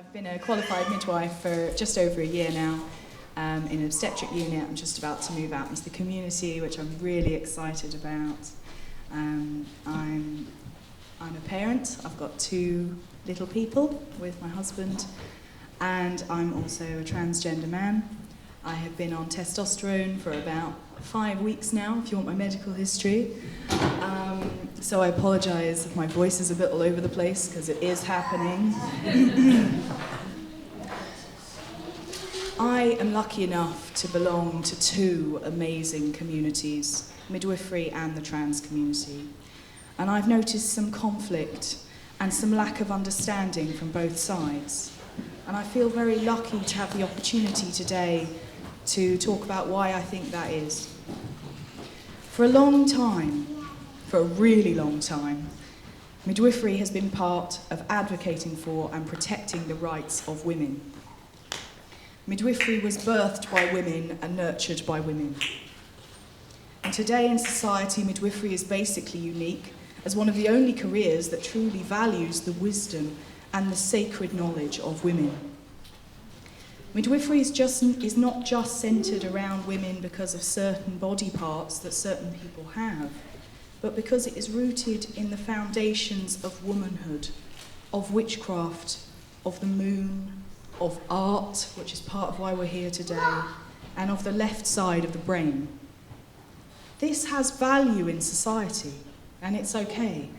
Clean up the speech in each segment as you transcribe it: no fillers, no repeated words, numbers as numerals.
I've been a qualified midwife for just over a year now in an obstetric unit. I'm just about to move out into the community, which I'm really excited about. I'm a parent. I've got 2 little people with my husband, and I'm also a transgender man. I have been on testosterone for about 5 weeks now, if you want my medical history. So I apologise if my voice is a bit all over the place, because it is happening. I am lucky enough to belong to 2 amazing communities, midwifery and the trans community. And I've noticed some conflict and some lack of understanding from both sides. And I feel very lucky to have the opportunity today to talk about why I think that is. For a long time, for a really long time, midwifery has been part of advocating for and protecting the rights of women. Midwifery was birthed by women and nurtured by women. And today in society, midwifery is basically unique as one of the only careers that truly values the wisdom and the sacred knowledge of women. Midwifery is not just centred around women because of certain body parts that certain people have, but because it is rooted in the foundations of womanhood, of witchcraft, of the moon, of art, which is part of why we're here today, and of the left side of the brain. This has value in society, and it's okay.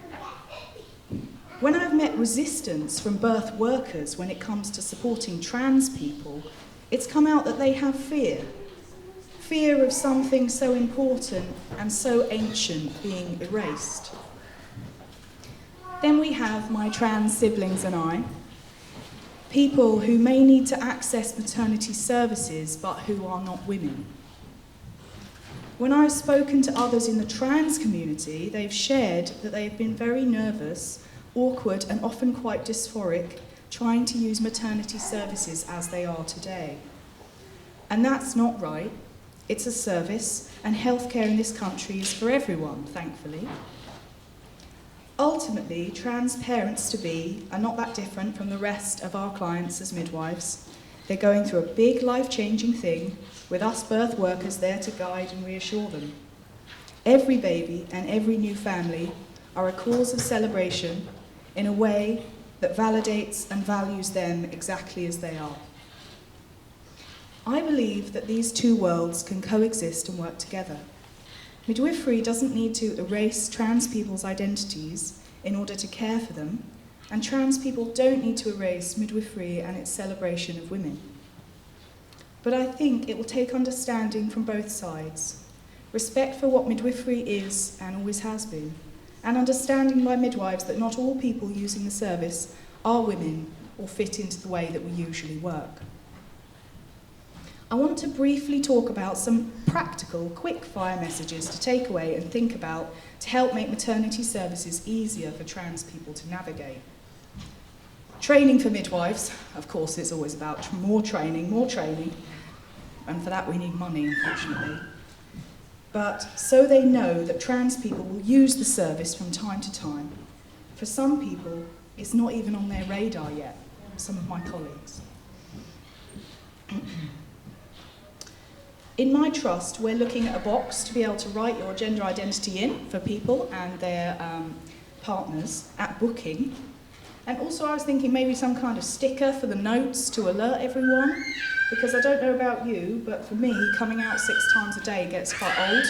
When I've met resistance from birth workers when it comes to supporting trans people, it's come out that they have fear. Fear of something so important and so ancient being erased. Then we have my trans siblings and I, people who may need to access maternity services but who are not women. When I've spoken to others in the trans community, they've shared that they've been very nervous, awkward and often quite dysphoric trying to use maternity services as they are today. And that's not right. It's a service, and healthcare in this country is for everyone, thankfully. Ultimately, trans parents-to-be are not that different from the rest of our clients as midwives. They're going through a big life-changing thing, with us birth workers there to guide and reassure them. Every baby and every new family are a cause of celebration in a way that validates and values them exactly as they are. I believe that these 2 worlds can coexist and work together. Midwifery doesn't need to erase trans people's identities in order to care for them, and trans people don't need to erase midwifery and its celebration of women. But I think it will take understanding from both sides, respect for what midwifery is and always has been, and understanding by midwives that not all people using the service are women or fit into the way that we usually work. I want to briefly talk about some practical, quick-fire messages to take away and think about to help make maternity services easier for trans people to navigate. Training for midwives, of course, it's always about more training, and for that we need money, unfortunately. But so they know that trans people will use the service from time to time. For some people, it's not even on their radar yet, some of my colleagues. In my trust, we're looking at a box to be able to write your gender identity in for people and their partners at booking. And also I was thinking maybe some kind of sticker for the notes to alert everyone, because I don't know about you, but for me, coming out 6 times a day gets quite old.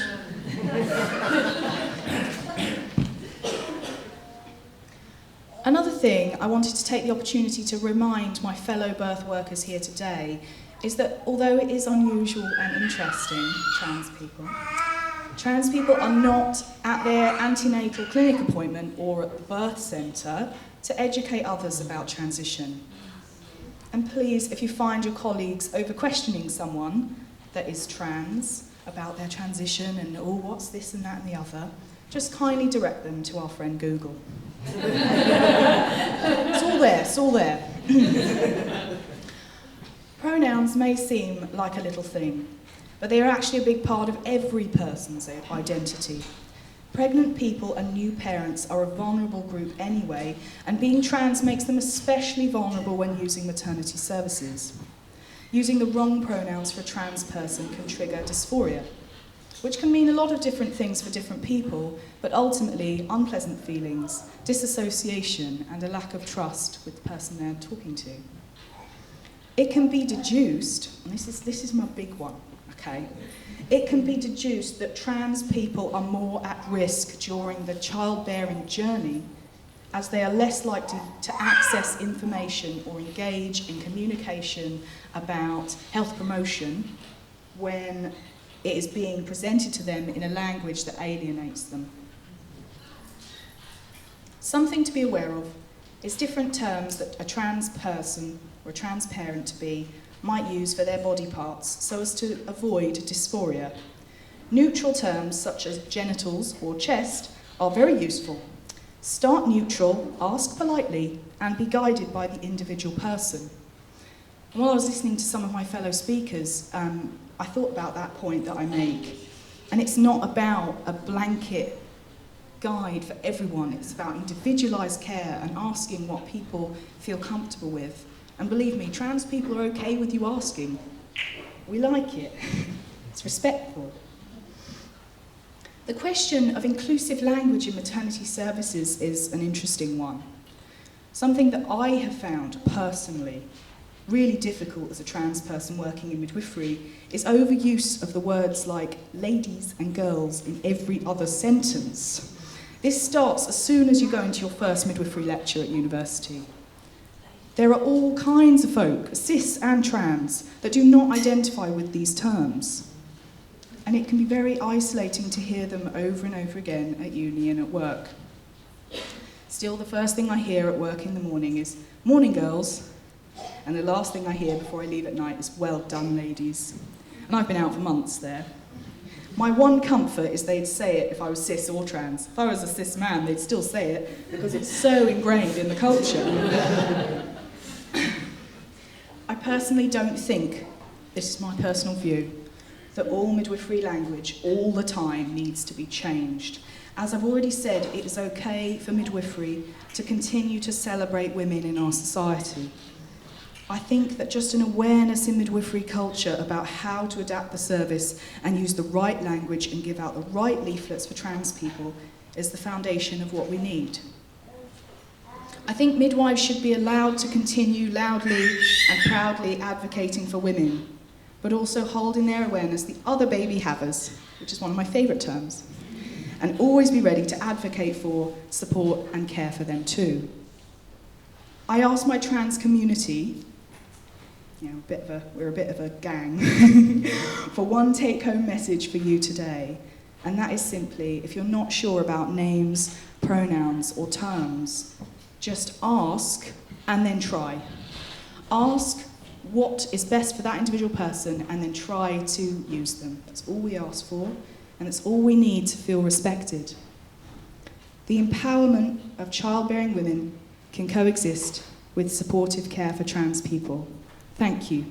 Another thing I wanted to take the opportunity to remind my fellow birth workers here today is that although it is unusual and interesting, trans people are not at their antenatal clinic appointment or at the birth centre to educate others about transition. And please, if you find your colleagues over-questioning someone that is trans about their transition and, oh, what's this and that and the other, just kindly direct them to our friend Google. It's all there. Pronouns may seem like a little thing, but they are actually a big part of every person's identity. Pregnant people and new parents are a vulnerable group anyway, and being trans makes them especially vulnerable when using maternity services. Using the wrong pronouns for a trans person can trigger dysphoria, which can mean a lot of different things for different people, but ultimately unpleasant feelings, disassociation, and a lack of trust with the person they're talking to. It can be deduced, and this is my big one, okay? It can be deduced that trans people are more at risk during the childbearing journey, as they are less likely to access information or engage in communication about health promotion when it is being presented to them in a language that alienates them. Something to be aware of is different terms that a trans person or a trans parent to be might use for their body parts so as to avoid dysphoria. Neutral terms such as genitals or chest are very useful. Start neutral, ask politely, and be guided by the individual person. And while I was listening to some of my fellow speakers, I thought about that point that I make. And it's not about a blanket guide for everyone, it's about individualised care and asking what people feel comfortable with. And believe me, trans people are okay with you asking. We like it. It's respectful. The question of inclusive language in maternity services is an interesting one. Something that I have found personally really difficult as a trans person working in midwifery is overuse of the words like ladies and girls in every other sentence. This starts as soon as you go into your first midwifery lecture at university. There are all kinds of folk, cis and trans, that do not identify with these terms. And it can be very isolating to hear them over and over again at uni and at work. Still, the first thing I hear at work in the morning is, "Morning, girls." And the last thing I hear before I leave at night is, "Well done, ladies." And I've been out for months there. My one comfort is they'd say it if I was cis or trans. If I was a cis man, they'd still say it because it's so ingrained in the culture. I personally don't think, this is my personal view, that all midwifery language all the time needs to be changed. As I've already said, it is okay for midwifery to continue to celebrate women in our society. I think that just an awareness in midwifery culture about how to adapt the service and use the right language and give out the right leaflets for trans people is the foundation of what we need. I think midwives should be allowed to continue loudly and proudly advocating for women, but also hold in their awareness the other baby havers, which is one of my favourite terms, and always be ready to advocate for, support and care for them too. I asked my trans community, we're a bit of a gang, for one take-home message for you today, and that is simply, if you're not sure about names, pronouns or terms, just ask and then try. Ask what is best for that individual person and then try to use them. That's all we ask for, and that's all we need to feel respected. The empowerment of childbearing women can coexist with supportive care for trans people. Thank you.